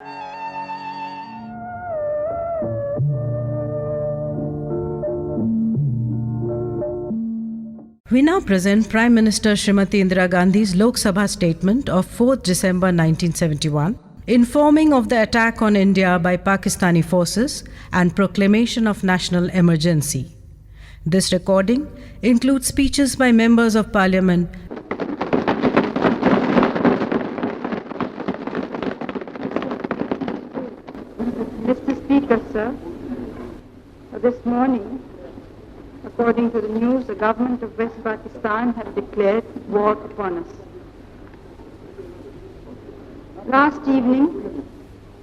We now present Prime Minister Srimati Indira Gandhi's Lok Sabha statement of 4th December 1971, informing of the attack on India by Pakistani forces and proclamation of national emergency. This recording includes speeches by members of Parliament. Mr. Speaker, sir, this morning, according to the news, the government of West Pakistan has declared war upon us. Last evening,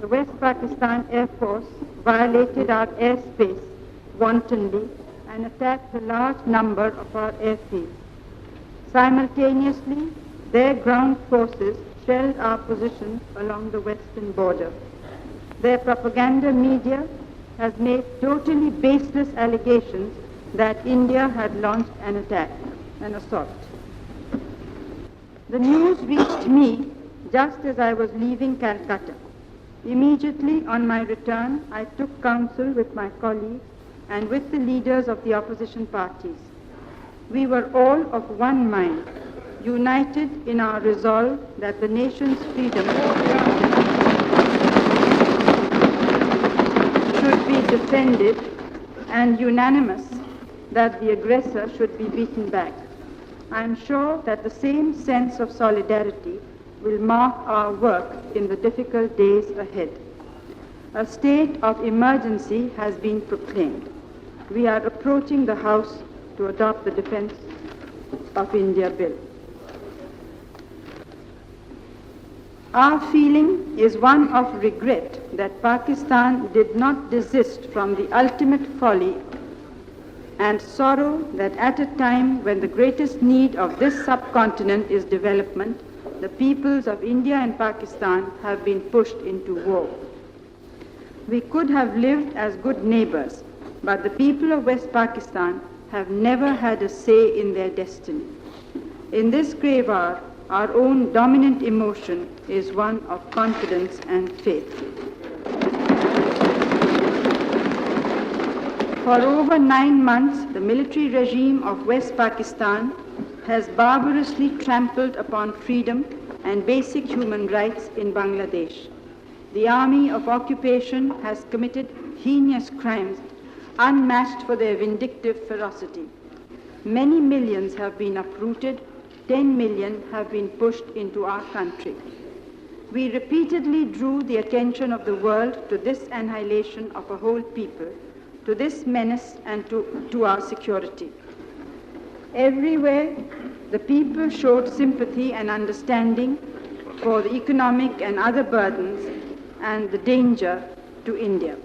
the West Pakistan Air Force violated our airspace wantonly and attacked a large number of our airfields. Simultaneously, their ground forces shelled our positions along the western border. Their propaganda media has made totally baseless allegations that India had launched an attack, an assault. The news reached me just as I was leaving Calcutta. Immediately on my return, I took counsel with my colleagues and with the leaders of the opposition parties. We were all of one mind, united in our resolve that the nation's freedom should be defended, and unanimous that the aggressor should be beaten back. I am sure that the same sense of solidarity will mark our work in the difficult days ahead. A state of emergency has been proclaimed. We are approaching the House to adopt the Defence of India Bill. Our feeling is one of regret that Pakistan did not desist from the ultimate folly, and sorrow that at a time when the greatest need of this subcontinent is development, the peoples of India and Pakistan have been pushed into war. We could have lived as good neighbors, but the people of West Pakistan have never had a say in their destiny. In this grave hour, our own dominant emotion is one of confidence and faith. For over 9 months, the military regime of West Pakistan has barbarously trampled upon freedom and basic human rights in Bangladesh. The army of occupation has committed heinous crimes unmatched for their vindictive ferocity. Many millions have been uprooted, 10 million have been pushed into our country. We repeatedly drew the attention of the world to this annihilation of a whole people, to this menace and to our security. Everywhere, the people showed sympathy and understanding for the economic and other burdens and the danger to India.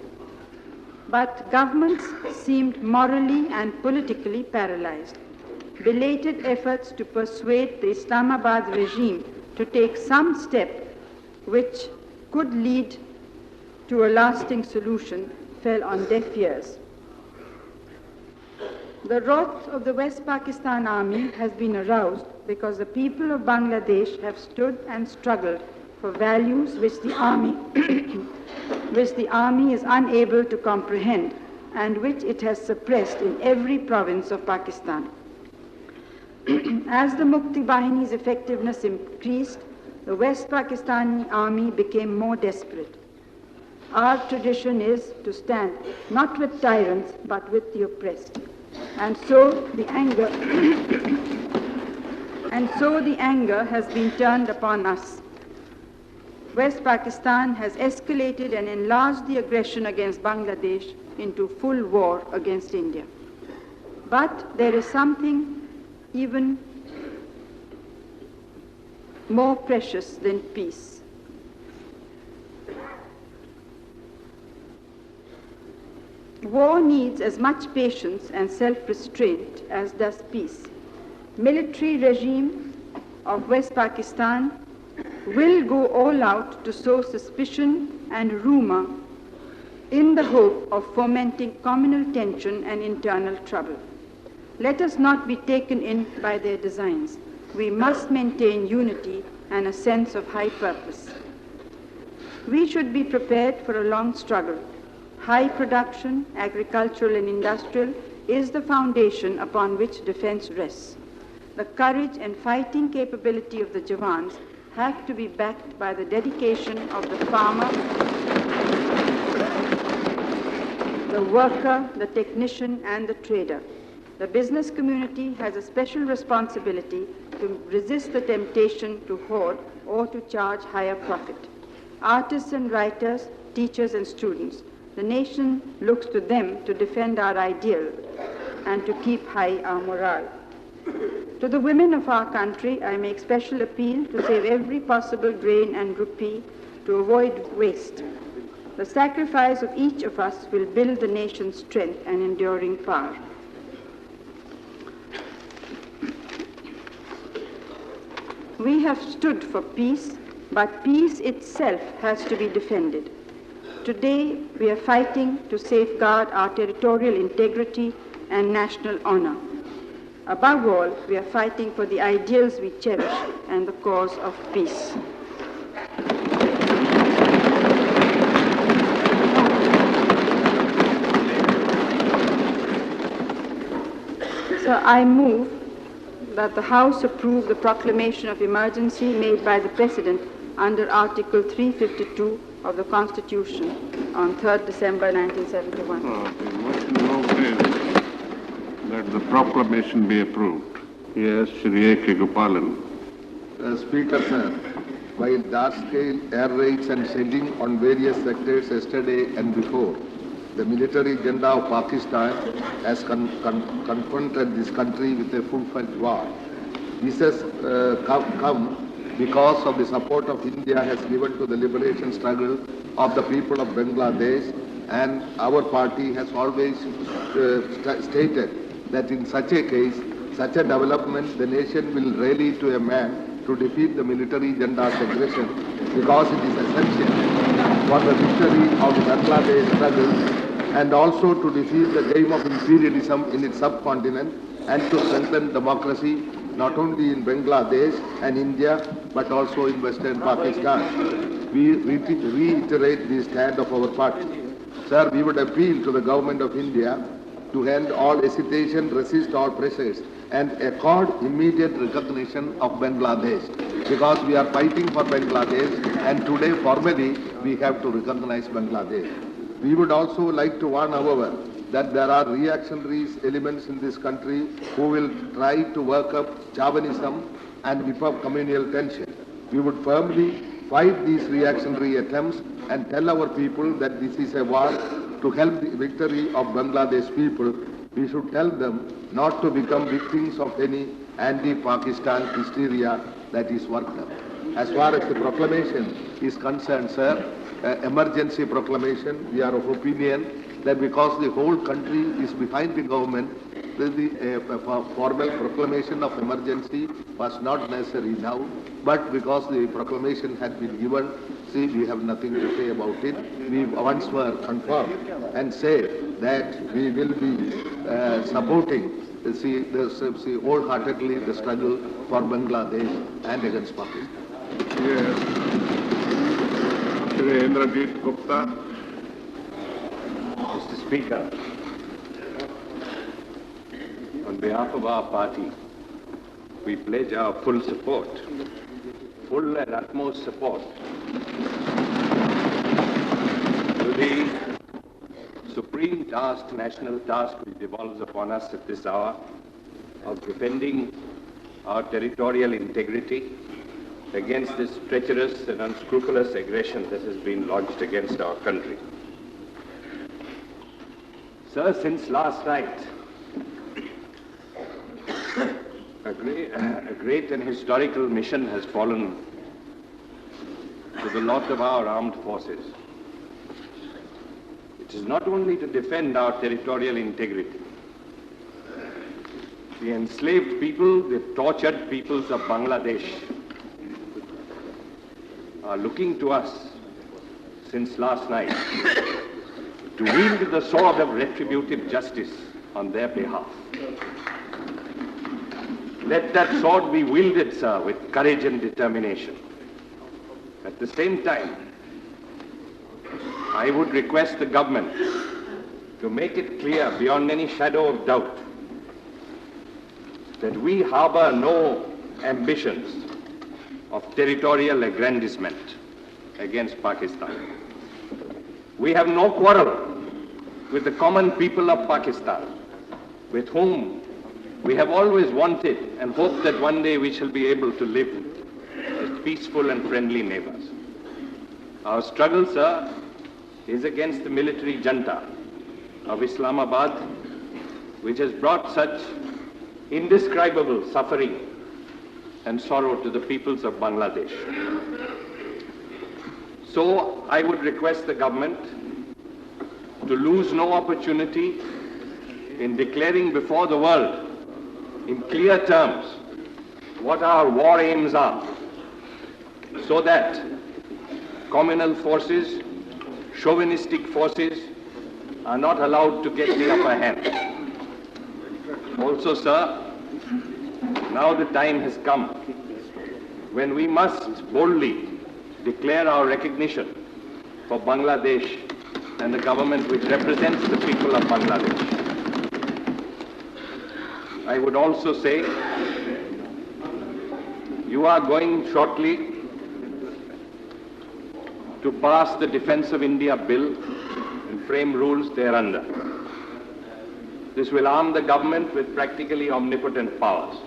But governments seemed morally and politically paralyzed. Belated efforts to persuade the Islamabad regime to take some step which could lead to a lasting solution fell on deaf ears. The wrath of the West Pakistan Army has been aroused because the people of Bangladesh have stood and struggled for values which the army is unable to comprehend and which it has suppressed in every province of Pakistan. As the Mukti Bahini's effectiveness increased, the West Pakistani army became more desperate. Our tradition is to stand not with tyrants but with the oppressed. And so the anger has been turned upon us. West Pakistan has escalated and enlarged the aggression against Bangladesh into full war against India. But there is something even more precious than peace. War needs as much patience and self-restraint as does peace. Military regime of West Pakistan will go all out to sow suspicion and rumor in the hope of fomenting communal tension and internal trouble. Let us not be taken in by their designs. We must maintain unity and a sense of high purpose. We should be prepared for a long struggle. High production, agricultural and industrial, is the foundation upon which defense rests. The courage and fighting capability of the Jawans have to be backed by the dedication of the farmer, the worker, the technician, and the trader. The business community has a special responsibility to resist the temptation to hoard or to charge higher profit. Artists and writers, teachers and students, the nation looks to them to defend our ideals and to keep high our morale. To the women of our country, I make special appeal to save every possible grain and rupee to avoid waste. The sacrifice of each of us will build the nation's strength and enduring power. We have stood for peace, but peace itself has to be defended. Today, we are fighting to safeguard our territorial integrity and national honor. Above all, we are fighting for the ideals we cherish and the cause of peace. So I move that the House approve the proclamation of emergency made by the President under Article 352 of the Constitution on 3rd December 1971. That the proclamation be approved. Yes, Shri A.K. Gopalan. Speaker, sir, while large-scale air raids and shelling on various sectors yesterday and before, the military agenda of Pakistan has confronted this country with a full-fledged war. This has come because of the support of India has given to the liberation struggle of the people of Bangladesh, and our party has always stated that in such a case, such a development, the nation will rally to a man to defeat the military agenda's aggression, because it is essential for the victory of the Bangladesh struggle and also to defeat the game of imperialism in its subcontinent and to strengthen democracy not only in Bangladesh and India but also in Western Pakistan. We reiterate the stand of our party. Sir, we would appeal to the government of India to end all hesitation, resist all pressures, and accord immediate recognition of Bangladesh, because we are fighting for Bangladesh, and today formally we have to recognize Bangladesh. We would also like to warn, however, that there are reactionary elements in this country who will try to work up chauvinism and whip up communal tension. We would firmly fight these reactionary attempts and tell our people that this is a war to help the victory of Bangladesh people. We should tell them not to become victims of any anti-Pakistan hysteria that is worked up. As far as the proclamation is concerned, sir, emergency proclamation, we are of opinion that because the whole country is behind the government, the formal proclamation of emergency was not necessary now, but because the proclamation had been given, see, we have nothing to say about it. We once were confirmed and say that we will be supporting wholeheartedly the struggle for Bangladesh and against Pakistan. Yes. Shri Indrajit Gupta. Mr. Speaker, on behalf of our party, we pledge our full support, full and utmost support to the supreme task, national task which devolves upon us at this hour of defending our territorial integrity against this treacherous and unscrupulous aggression that has been launched against our country. Sir, since last night, a great and historical mission has fallen to the lot of our armed forces. It is not only to defend our territorial integrity. The enslaved people, the tortured peoples of Bangladesh are looking to us since last night to wield the sword of retributive justice on their behalf. Let that sword be wielded, sir, with courage and determination. At the same time, I would request the government to make it clear beyond any shadow of doubt that we harbor no ambitions of territorial aggrandizement against Pakistan. We have no quarrel with the common people of Pakistan, with whom we have always wanted and hoped that one day we shall be able to live as peaceful and friendly neighbors. Our struggle, sir, is against the military junta of Islamabad, which has brought such indescribable suffering and sorrow to the peoples of Bangladesh. So I would request the government to lose no opportunity in declaring before the world in clear terms what our war aims are, so that communal forces, chauvinistic forces are not allowed to get the upper hand. Also, sir, now the time has come when we must boldly declare our recognition for Bangladesh and the government which represents the people of Bangladesh. I would also say, you are going shortly to pass the Defence of India Bill and frame rules thereunder. This will arm the government with practically omnipotent powers.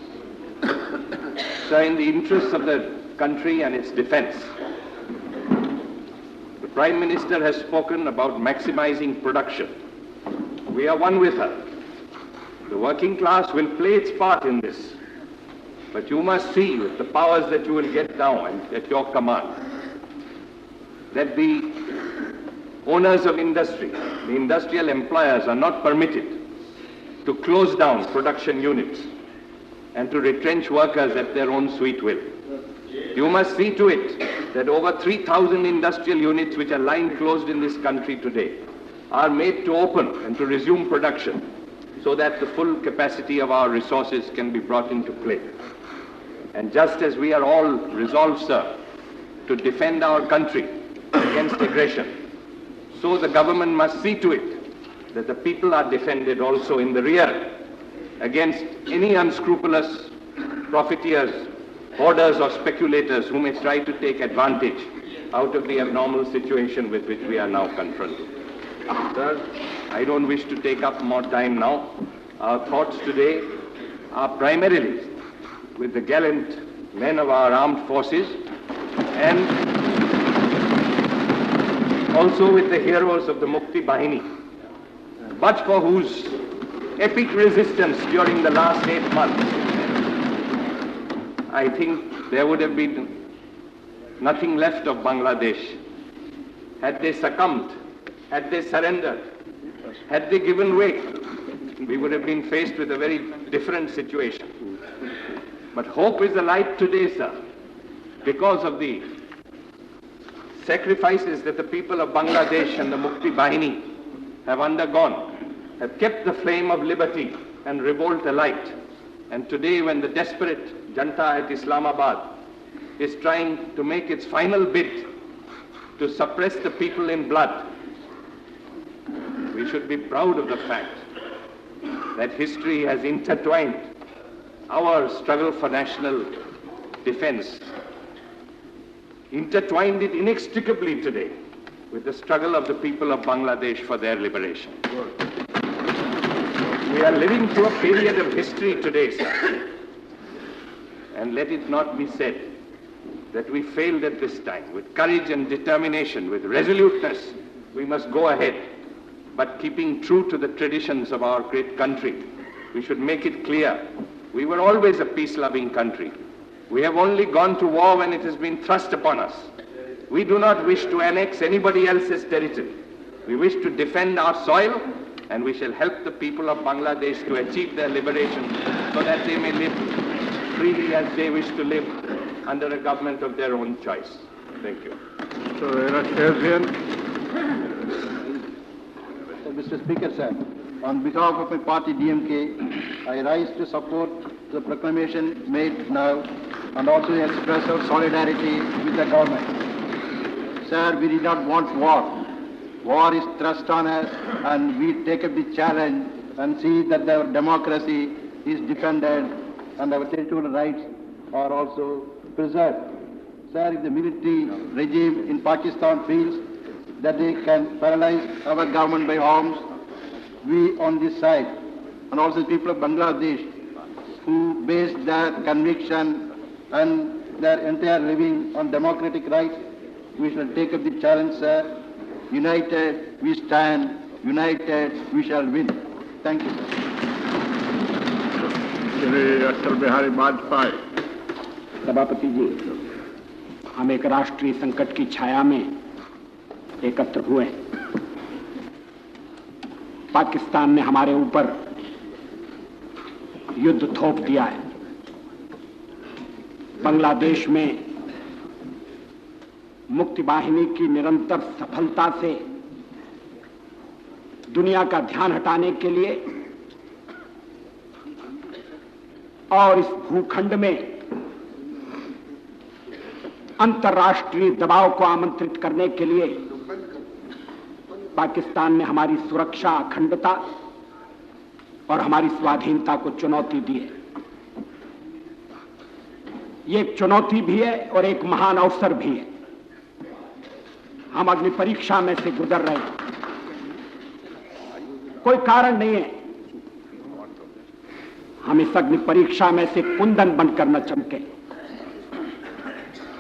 So in the interests of the country and its defence, the Prime Minister has spoken about maximizing production. We are one with her. The working class will play its part in this. But you must see, with the powers that you will get now and at your command, that the owners of industry, the industrial employers, are not permitted to close down production units and to retrench workers at their own sweet will. You must see to it that over 3,000 industrial units which are lying closed in this country today are made to open and to resume production so that the full capacity of our resources can be brought into play. And just as we are all resolved, sir, to defend our country against aggression, so the government must see to it that the people are defended also in the rear against any unscrupulous profiteers, hoarders or speculators who may try to take advantage out of the abnormal situation with which we are now confronted. Sir, I don't wish to take up more time now. Our thoughts today are primarily with the gallant men of our armed forces and also with the heroes of the Mukti Bahini, but for whose epic resistance during the last 8 months, I think there would have been nothing left of Bangladesh. Had they succumbed, had they surrendered, had they given way, we would have been faced with a very different situation. But hope is alive today, sir, because of the sacrifices that the people of Bangladesh and the Mukti Bahini have undergone, have kept the flame of liberty and revolt alight. And today, when the desperate junta at Islamabad is trying to make its final bid to suppress the people in blood, we should be proud of the fact that history has intertwined our struggle for national defense, intertwined it inextricably today with the struggle of the people of Bangladesh for their liberation. We are living through a period of history today, sir. And let it not be said that we failed at this time. With courage and determination, with resoluteness, we must go ahead. But keeping true to the traditions of our great country, we should make it clear we were always a peace-loving country. We have only gone to war when it has been thrust upon us. We do not wish to annex anybody else's territory. We wish to defend our soil, and we shall help the people of Bangladesh to achieve their liberation so that they may live freely as they wish to live under a government of their own choice. Thank you. So, Mr. Speaker, sir, on behalf of my party DMK, I rise to support the proclamation made now and also express our solidarity with the government. Sir, we did not want war. war is thrust on us, and we take up the challenge and see that our democracy is defended and our territorial rights are also preserved. Sir, if the military regime in Pakistan feels that they can paralyze our government by arms, we on this side, and also the people of Bangladesh, who base their conviction and their entire living on democratic rights, we shall take up the challenge, sir. United we stand, united we shall win. Thank you, sir. Shri Atal Bihari Vajpayee. सभापति जी, हम एक राष्ट्रीय संकट की छाया में एकत्र हुए। पाकिस्तान ने हमारे ऊपर युद्ध थोप दिया है। बांग्लादेश में मुक्ति वाहिनी की निरंतर सफलता से दुनिया का ध्यान हटाने के लिए और इस भूखंड में अंतर्राष्ट्रीय दबाव को आमंत्रित करने के लिए पाकिस्तान ने हमारी सुरक्षा, अखंडता और हमारी स्वाधीनता को चुनौती दी है। ये एक चुनौती भी है और एक महान अवसर भी है। हम अग्नि परीक्षा में से गुजर रहे हैं। कोई कारण नहीं है हम इस अग्नि परीक्षा में से कुंदन बनकर न चमके।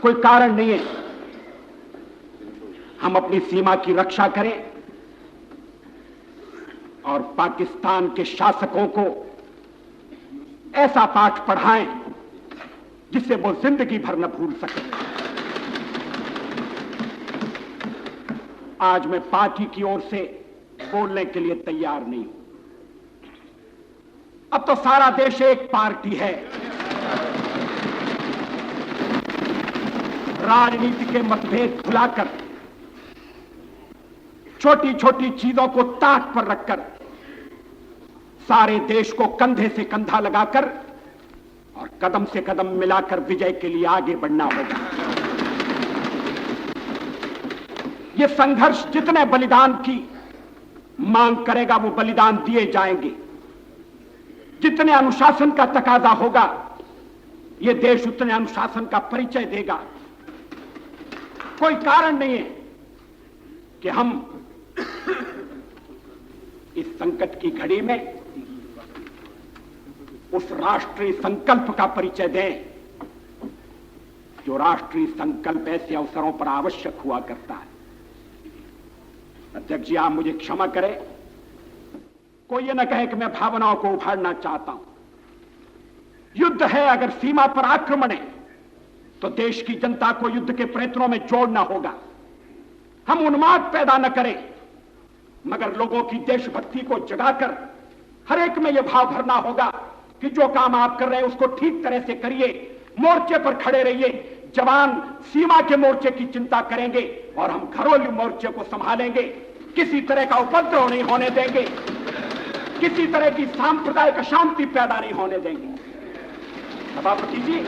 कोई कारण नहीं है हम अपनी सीमा की रक्षा करें और पाकिस्तान के शासकों को ऐसा पाठ पढ़ाएं जिससे वो जिंदगी भर न भूल सके। आज मैं पार्टी की ओर से बोलने के लिए तैयार नहीं हूं। अब तो सारा देश एक पार्टी है। राजनीति के मतभेद भुलाकर, छोटी छोटी चीजों को ताक पर रखकर सारे देश को कंधे से कंधा लगाकर और कदम से कदम मिलाकर विजय के लिए आगे बढ़ना होगा। यह संघर्ष जितने बलिदान की मांग करेगा वो बलिदान दिए जाएंगे। जितने अनुशासन का तकाजा होगा यह देश उतने अनुशासन का परिचय देगा। कोई कारण नहीं है कि हम इस संकट की घड़ी में उस राष्ट्रीय संकल्प का परिचय दें जो राष्ट्रीय संकल्प ऐसे अवसरों पर आवश्यक हुआ करता है। अध्यक्ष जी, आप मुझे क्षमा करें, कोई ये न कहे कि मैं भावनाओं को उभारना चाहता हूं। युद्ध है, अगर सीमा पर आक्रमण है तो देश की जनता को युद्ध के प्रयत्नों में जोड़ना होगा। हम उन्माद पैदा न करें मगर लोगों की देशभक्ति को जगाकर हर एक में यह भाव भरना होगा कि जो काम आप कर रहे हैं उसको ठीक तरह से करिए, मोर्चे पर खड़े रहिए। जवान सीमा के मोर्चे की चिंता करेंगे और हम घरेलू मोर्चे को संभालेंगे। किसी तरह का उपद्रव नहीं होने देंगे, किसी तरह की सांप्रदायिक अशांति पैदा नहीं होने देंगे। सभापति जी,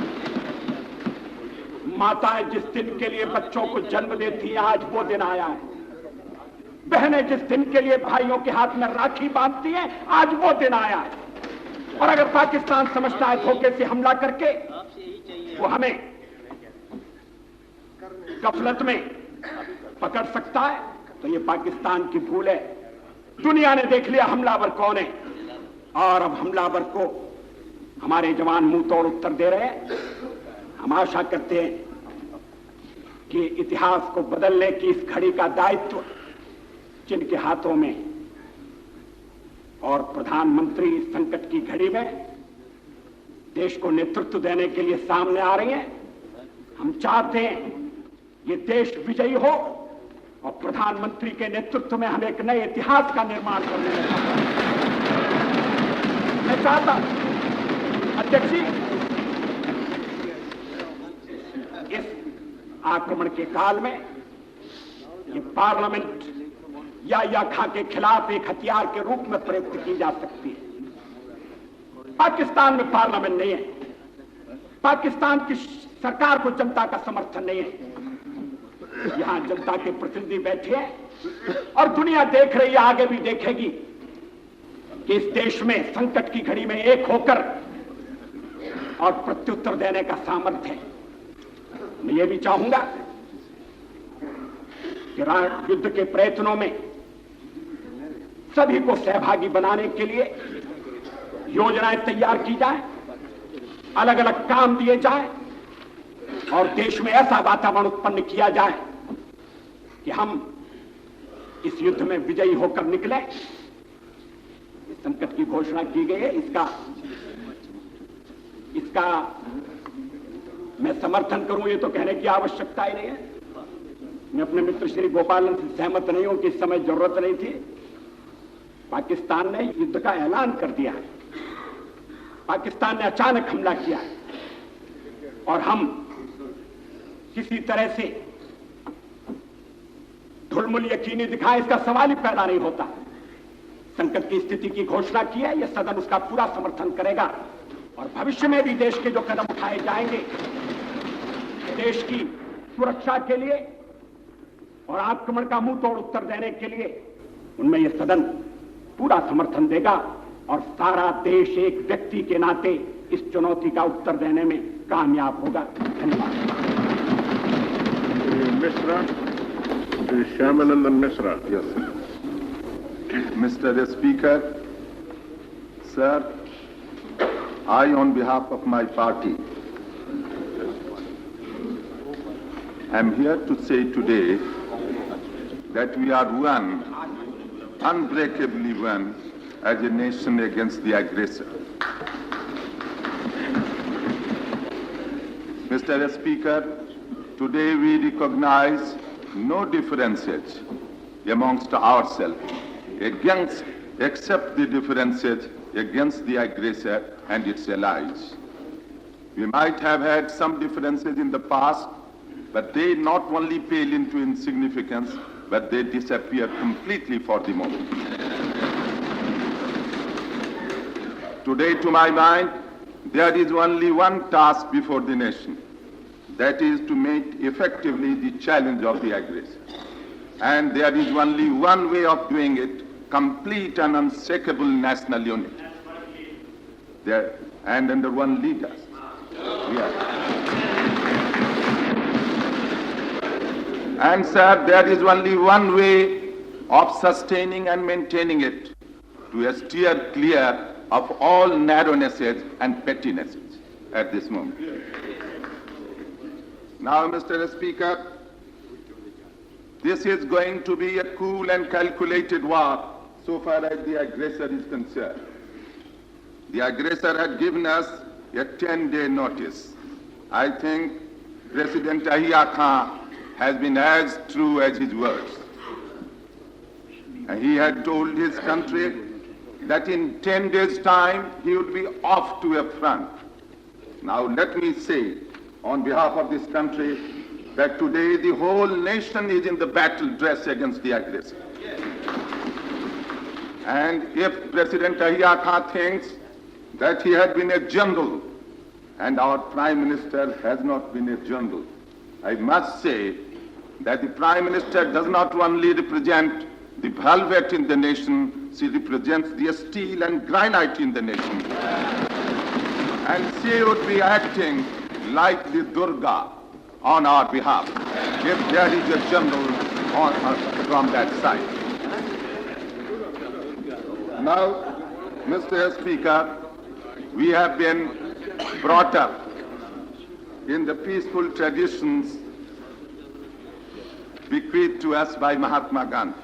माताएं जिस दिन के लिए बच्चों को जन्म देती हैं आज वो दिन आया है। बहनें जिस दिन के लिए भाइयों के हाथ में राखी बांधती हैं आज वो दिन आया है। और अगर पाकिस्तान समझता है धोखे से हमला करके वो हमें गफलत में पकड़ सकता है तो ये पाकिस्तान की भूल है। दुनिया ने देख लिया हमलावर कौन है और अब हमलावर को हमारे जवान मुंह तोड़ उत्तर दे रहे हैं। हम आशा करते हैं कि इतिहास को बदलने की इस घड़ी का दायित्व जिनके हाथों में और प्रधानमंत्री इस संकट की घड़ी में देश को नेतृत्व देने के लिए सामने आ रही हैं। हम चाहते हैं ये देश विजयी हो और प्रधानमंत्री के नेतृत्व में हम एक नए इतिहास का निर्माण करने में मैं चाहता अध्यक्ष जी, इस आक्रमण के काल में ये पार्लियामेंट या खां के खिलाफ एक हथियार के रूप में प्रयुक्त की जा सकती है। पाकिस्तान में पार्लियामेंट नहीं है, पाकिस्तान की सरकार को जनता का समर्थन नहीं है। यहां जनता के प्रतिनिधि बैठे हैं और दुनिया देख रही है, आगे भी देखेगी कि इस देश में संकट की घड़ी में एक होकर और प्रत्युत्तर देने का सामर्थ्य है। मैं ये भी चाहूंगा कि युद्ध के प्रयत्नों में सभी को सहभागी बनाने के लिए योजनाएं तैयार की जाए, अलग अलग काम दिए जाए और देश में ऐसा वातावरण उत्पन्न किया जाए कि हम इस युद्ध में विजयी होकर निकले। इस संकट की घोषणा की गई है, इसका मैं समर्थन करूं ये तो कहने की आवश्यकता ही नहीं है। मैं अपने मित्र श्री गोपालन से सहमत नहीं हूं कि इस समय जरूरत नहीं थी। पाकिस्तान ने युद्ध का ऐलान कर दिया है, पाकिस्तान ने अचानक हमला किया है और हम किसी तरह से ढुलमुल यकीनी दिखाएं, इसका सवाल ही पैदा नहीं होता। संकट की स्थिति की घोषणा की है, यह सदन उसका पूरा समर्थन करेगा और भविष्य में भी देश के जो कदम उठाए जाएंगे देश की सुरक्षा के लिए और आक्रमण का मुंह तोड़ उत्तर देने के लिए, उनमें यह सदन पूरा समर्थन देगा और सारा देश एक व्यक्ति के नाते इस चुनौती का उत्तर देने में कामयाब होगा। धन्यवाद। Misra, Shyamanandan Misra. Yes. Mr. Speaker, sir, I, on behalf of my party, am here to say today that we are one, unbreakably one, as a nation against the aggressor. Mr. Speaker, today we recognize no differences amongst ourselves except the differences against the aggressor and its allies. We might have had some differences in the past, but they not only pale into insignificance, but they disappear completely for the moment. Today, to my mind, there is only one task before the nation. That is to meet effectively the challenge of the aggressor. And there is only one way of doing it, complete and unshakable national unity. There, and under one leader. And sir, there is only one way of sustaining and maintaining it, to steer clear of all narrownesses and pettinesses at this moment. Now, Mr. Speaker, this is going to be a cool and calculated war so far as the aggressor is concerned. The aggressor had given us a 10-day notice. I think President Yahya Khan has been as true as his words. And he had told his country that in 10 days' time he would be off to a front. Now let me say, on behalf of this country, that today the whole nation is in the battle dress against the aggressor. And if President Yahya Khan thinks that he had been a general and our Prime Minister has not been a general, I must say that the Prime Minister does not only represent the velvet in the nation, she represents the steel and granite in the nation. And she would be acting like the Durga on our behalf if there is a general from that side. Now, Mr. Speaker, we have been brought up in the peaceful traditions bequeathed to us by Mahatma Gandhi.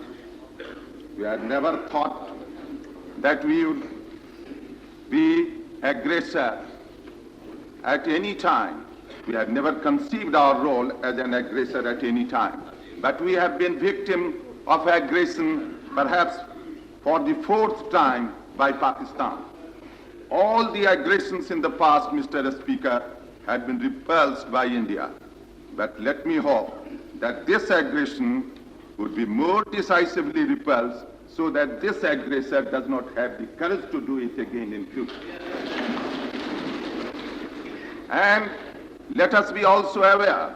We had never thought that we would be aggressor at any time. We had never conceived our role as an aggressor at any time. But we have been victim of aggression perhaps for the 4th time by Pakistan. All the aggressions in the past, Mr. Speaker, had been repulsed by India. But let me hope that this aggression would be more decisively repulsed so that this aggressor does not have the courage to do it again in future. And let us be also aware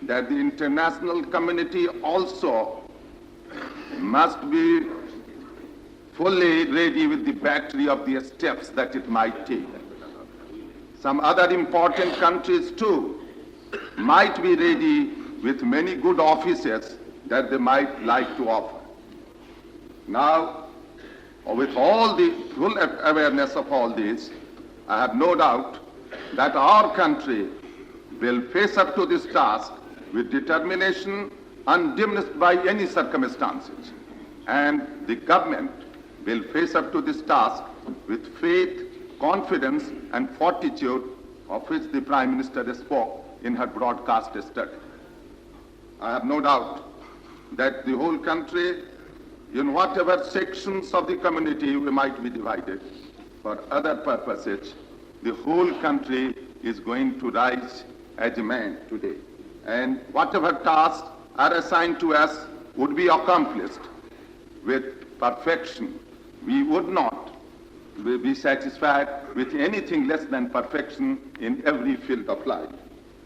that the international community also must be fully ready with the battery of the steps that it might take. Some other important countries too might be ready with many good offices that they might like to offer. Now, with all the full awareness of all this, I have no doubt that our country will face up to this task with determination undiminished by any circumstances. And the government will face up to this task with faith, confidence, and fortitude of which the Prime Minister spoke in her broadcast yesterday. I have no doubt that the whole country, in whatever sections of the community we might be divided, for other purposes, the whole country is going to rise as a man today. And whatever tasks are assigned to us would be accomplished with perfection. We would not be satisfied with anything less than perfection in every field of life.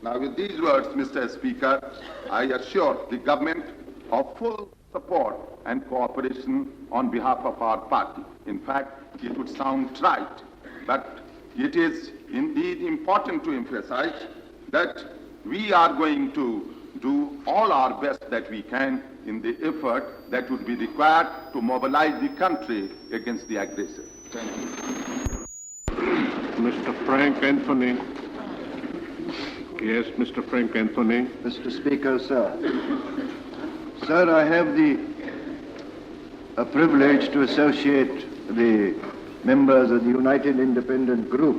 Now, with these words, Mr. Speaker, I assure the government of full support and cooperation on behalf of our party. In fact, it would sound trite, but it is indeed important to emphasize that we are going to do all our best that we can in the effort that would be required to mobilize the country against the aggressor. Thank you. Mr. Frank Anthony. Yes, Mr. Frank Anthony. Mr. Speaker, sir. Sir, I have the privilege to associate the members of the United Independent Group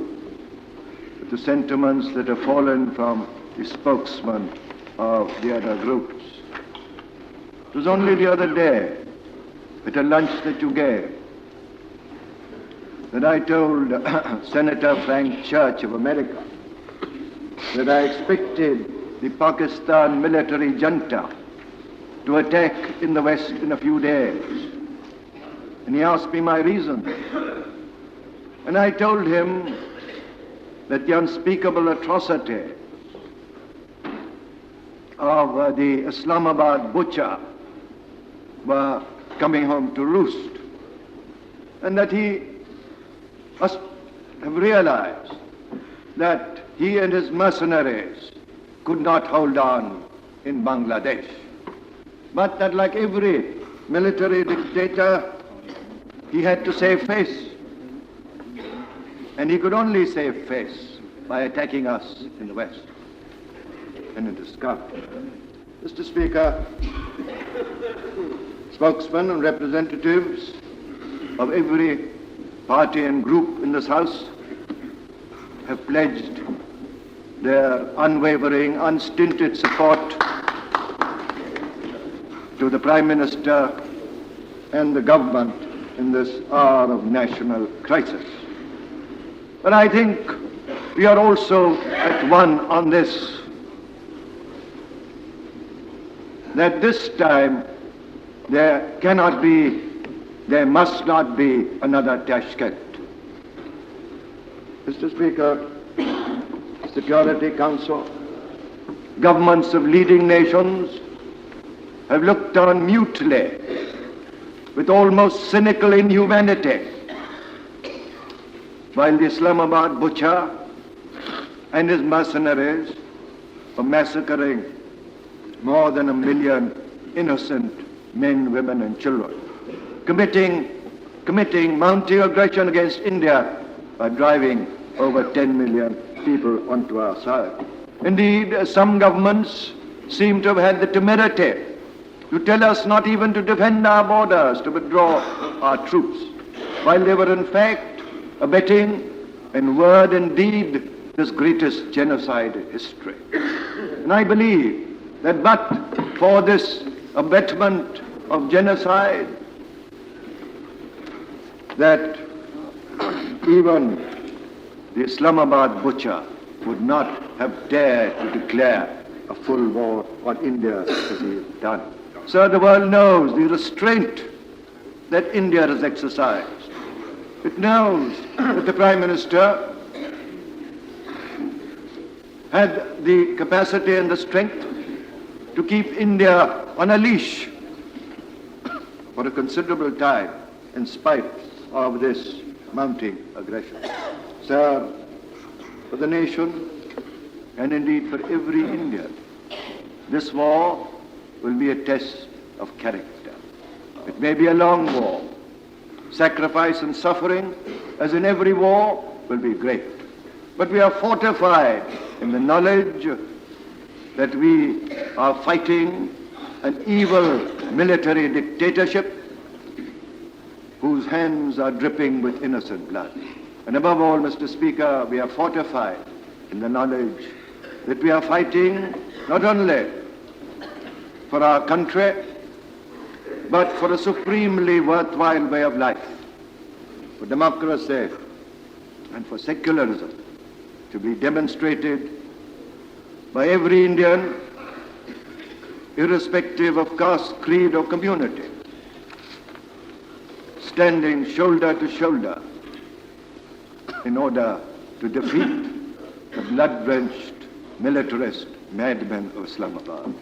with the sentiments that have fallen from the spokesman of the other groups. It was only the other day, at a lunch that you gave, that I told Senator Frank Church of America that I expected the Pakistan military junta to attack in the West in a few days. And he asked me my reason. And I told him that the unspeakable atrocity of the Islamabad butcher were coming home to roost, and that he must have realized that he and his mercenaries could not hold on in Bangladesh, but that like every military dictator, he had to save face. And he could only save face by attacking us in the West and in the sky. Mr. Speaker, spokesmen and representatives of every party and group in this House have pledged their unwavering, unstinted support to the Prime Minister and the government in this hour of national crisis. But I think we are also at one on this, that this time there must not be another Tashkent. Mr. Speaker, Security Council, governments of leading nations have looked on mutely with almost cynical inhumanity while the Islamabad butcher and his mercenaries were massacring more than 1 million innocent men, women and children, committing mounting aggression against India by driving over 10 million people onto our side. Indeed, some governments seem to have had the temerity to tell us not even to defend our borders, to withdraw our troops, while they were in fact abetting in word and deed this greatest genocide in history. And I believe that but for this abetment of genocide, that even the Islamabad butcher would not have dared to declare a full war on India as he has done. Sir, the world knows the restraint that India has exercised. It knows that the Prime Minister had the capacity and the strength to keep India on a leash for a considerable time in spite of this mounting aggression. Sir, for the nation and indeed for every Indian, this war will be a test of character. It may be a long war. Sacrifice and suffering, as in every war, will be great. But we are fortified in the knowledge that we are fighting an evil military dictatorship whose hands are dripping with innocent blood. And above all, Mr. Speaker, we are fortified in the knowledge that we are fighting not only for our country, but for a supremely worthwhile way of life, for democracy and for secularism to be demonstrated by every Indian, irrespective of caste, creed, or community, standing shoulder to shoulder in order to defeat the blood-drenched militarist madmen of Islamabad.